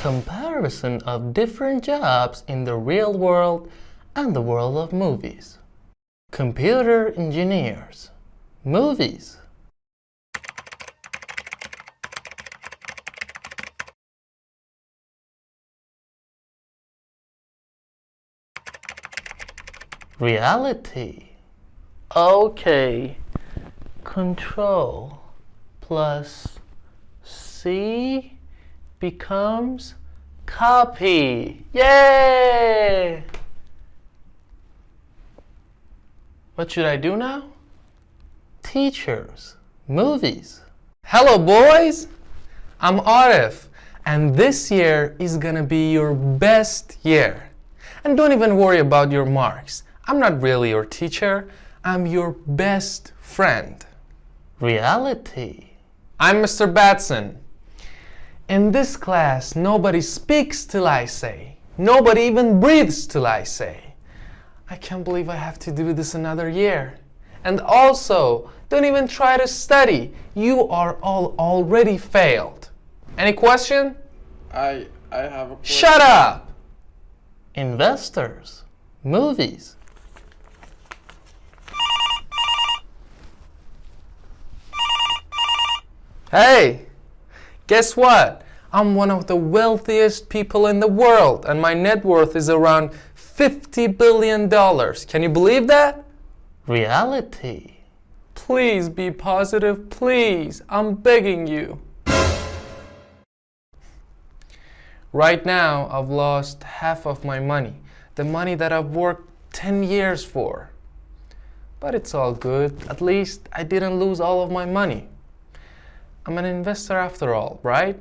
Comparison of different jobs in the real world and the world of movies. Computer engineers. Movies. Reality. Okay. Control plus C becomes copy. Yay! What should I do now? Teachers. Movies. Hello boys! I'm Arif, and this year is gonna be your best year. And don't even worry about your marks. I'm not really your teacher. I'm your best friend. Reality. I'm Mr. Batson. In this class, nobody speaks till I say. Nobody even breathes till I say. I can't believe I have to do this another year. And also, don't even try to study. You are all already failed. Any question? I have a question. Shut up! Investors. Movies. Hey, guess what? I'm one of the wealthiest people in the world, and my net worth is around $50 billion. Can you believe that? Reality. Please be positive, please. I'm begging you. Right now, I've lost half of my money, the money that I've worked 10 years for. But it's all good. At least I didn't lose all of my money. I'm an investor after all, right?